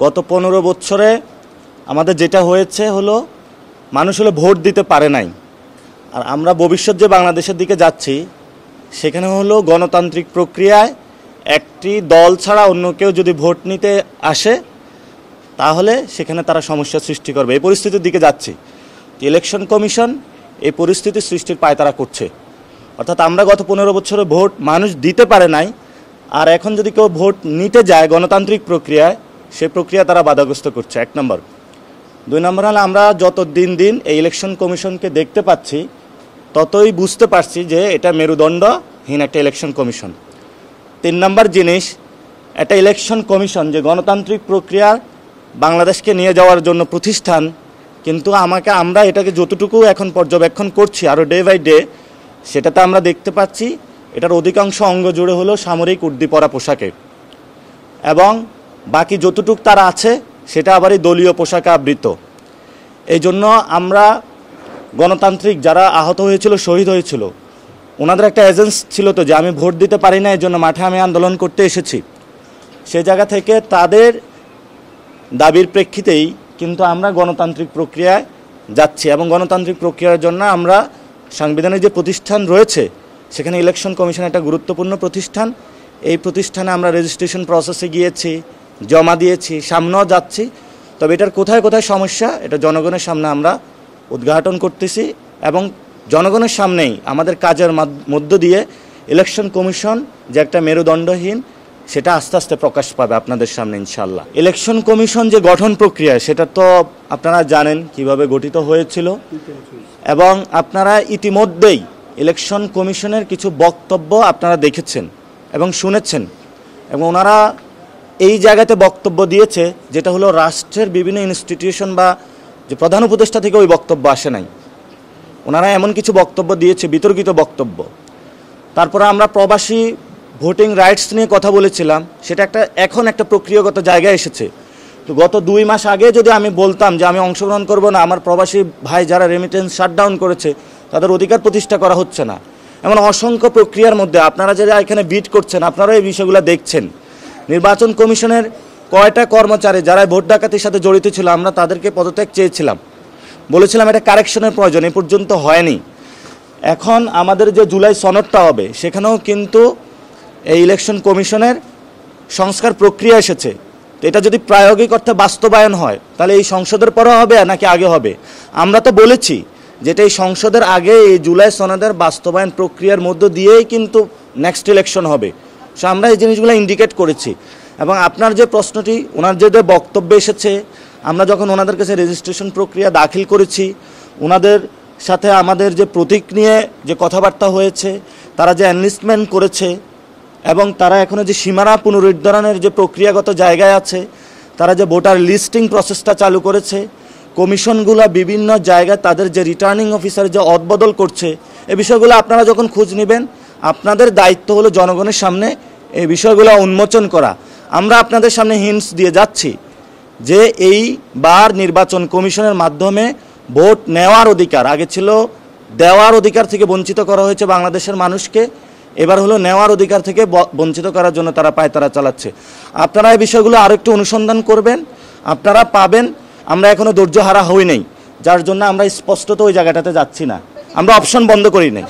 গত 15 বছরে আমাদের যেটা হয়েছে হলো মানুষ হলো ভোট দিতে পারে নাই। আর আমরা ভবিষ্যৎ যে বাংলাদেশের দিকে যাচ্ছি সেখানে হলো গণতান্ত্রিক প্রক্রিয়ায় একটি দল ছাড়া অন্য কেউ যদি ভোট নিতে আসে তাহলে সেখানে তারা সমস্যা সৃষ্টি করবে। এই পরিস্থিতির দিকে যাচ্ছি। ইলেকশন কমিশন এই পরিস্থিতি সৃষ্টির পায়তারা করছে। অর্থাৎ আমরা গত 15 বছরে ভোট মানুষ দিতে পারে নাই, আর এখন যদি কেউ ভোট নিতে যায় গণতান্ত্রিক প্রক্রিয়ায় সেই প্রক্রিয়া তারা বাধাগ্রস্ত করছে, 1 নম্বর। 2 নম্বর হলো আমরা যত দিন দিন এই ইলেকশন কমিশনকে দেখতে পাচ্ছি ততই বুঝতে পারছি যে এটা মেরুদণ্ডহীন একটা ইলেকশন কমিশন। 3 নম্বর জিনিস, একটা ইলেকশন কমিশন যে গণতান্ত্রিক প্রক্রিয়া বাংলাদেশকে নিয়ে যাওয়ার জন্য প্রতিষ্ঠান, কিন্তু আমরা এটাকে যতটুকু এখন পর্যবেক্ষণ করছি আরও ডে বাই ডে, সেটাতে আমরা দেখতে পাচ্ছি এটার অধিকাংশ অঙ্গ জুড়ে হলো সামরিক উর্দি পরা পোশাকে, এবং বাকি যতটুকু তারা আছে সেটা আবার এই দলীয় পোশাকে আবৃত। এই জন্য আমরা গণতান্ত্রিক যারা আহত হয়েছিল, শহীদ হয়েছিল, ওনাদের একটা এজেন্স ছিল তো যে আমি ভোট দিতে পারি না, এই জন্য মাঠে আমি আন্দোলন করতে এসেছি। সে জায়গা থেকে তাদের দাবির প্রেক্ষিতেই কিন্তু আমরা গণতান্ত্রিক প্রক্রিয়ায় যাচ্ছি, এবং গণতান্ত্রিক প্রক্রিয়ার জন্য আমরা সাংবিধানিক যে প্রতিষ্ঠান রয়েছে সেখানে ইলেকশন কমিশন একটা গুরুত্বপূর্ণ প্রতিষ্ঠান। এই প্রতিষ্ঠানে আমরা রেজিস্ট্রেশন প্রসেসে গিয়েছি, জমা দিয়েছি, সামনেও যাচ্ছি। তবে এটার কোথায় কোথায় সমস্যা এটা জনগণের সামনে আমরা উদ্ঘাটন করতেছি, এবং জনগণের সামনেই আমাদের কাজের মধ্য দিয়ে ইলেকশন কমিশন যে একটা মেরুদণ্ডহীন সেটা আস্তে আস্তে প্রকাশ পাবে আপনাদের সামনে ইনশাল্লাহ। ইলেকশন কমিশন যে গঠন প্রক্রিয়া সেটা তো আপনারা জানেন কিভাবে গঠিত হয়েছিল, এবং আপনারা ইতিমধ্যেই ইলেকশন কমিশনের কিছু বক্তব্য আপনারা দেখেছেন এবং শুনেছেন, এবং ওনারা এই জায়গাতে বক্তব্য দিয়েছে যেটা হলো রাষ্ট্রের বিভিন্ন ইনস্টিটিউশন বা যে প্রধান উপদেষ্টা থেকে ওই বক্তব্য আসে নাই। ওনারা এমন কিছু বক্তব্য দিয়েছে, বিতর্কিত বক্তব্য। তারপরে আমরা প্রবাসী ভোটিং রাইটস নিয়ে কথা বলেছিলাম, সেটা এখন একটা প্রক্রিয়াগত জায়গায় এসেছে। তো গত 2 মাস আগে যদি আমি বলতাম যে আমি অংশগ্রহণ করব না, আমার প্রবাসী ভাই যারা রেমিটেন্স শাটডাউন করেছে তাদের অধিকার প্রতিষ্ঠা করা হচ্ছে না, এমন অসংখ্য প্রক্রিয়ার মধ্যে আপনারা যারা এখানে বিট করছেন আপনারা এই বিষয়গুলো দেখছেন। নির্বাচন কমিশনের কয়টা কর্মচারী যারা ভোট ডাকাতির সাথে জড়িত ছিল আমরা তাদেরকে পদত্যাগ চেয়েছিলাম, বলেছিলাম এটা কারেকশনের প্রয়োজন, এ পর্যন্ত হয়নি। এখন আমাদের যে জুলাই সনদটা হবে সেখানেও কিন্তু এই ইলেকশন কমিশনের সংস্কার প্রক্রিয়া এসেছে। তো এটা যদি প্রায়োগিক অর্থে বাস্তবায়ন হয় তাহলে এই সংসদের পরে হবে নাকি আগে হবে? আমরা তো বলেছি যেটা এই সংসদের আগে এই জুলাই সনদের বাস্তবায়ন প্রক্রিয়ার মধ্য দিয়েই কিন্তু নেক্সট ইলেকশন হবে। সো আমরা এই জিনিসগুলো ইন্ডিকেট করেছি, এবং আপনার যে প্রশ্নটি ওনার যে বক্তব্য এসেছে, আমরা যখন ওনাদের কাছে রেজিস্ট্রেশন প্রক্রিয়া দাখিল করেছি, ওনাদের সাথে আমাদের যে প্রতীক নিয়ে যে কথাবার্তা হয়েছে, তারা যে এনলিস্টমেন্ট করেছে, এবং তারা এখনও যে সীমানা পুনরুদ্ধারণের যে প্রক্রিয়াগত জায়গায় আছে, তারা যে ভোটার লিস্টিং প্রসেসটা চালু করেছে, কমিশনগুলো বিভিন্ন জায়গায় তাদের যে রিটার্নিং অফিসার যে অদবদল করছে, এই বিষয়গুলো আপনারা যখন খোঁজ নেবেন আপনাদের দায়িত্ব হলো জনগণের সামনে এই বিষয়গুলো উন্মোচন করা। আমরা আপনাদের সামনে হিন্টস দিয়ে যাচ্ছি যে এইবার নির্বাচন কমিশনের মাধ্যমে ভোট নেওয়ার অধিকার, আগে ছিল দেওয়ার অধিকার থেকে বঞ্চিত করা হয়েছে বাংলাদেশের মানুষকে, এবার হলো নেওয়ার অধিকার থেকে বঞ্চিত করার জন্য তারা পায়তারা চালাচ্ছে। আপনারা এই বিষয়গুলো আরও একটু অনুসন্ধান করবেন, আপনারা পাবেন। আমরা এখনও ধৈর্য হারা হই নাই, যার জন্য আমরা স্পষ্টত ওই জায়গাটাতে যাচ্ছি না, আমরা অপশন বন্ধ করি নাই।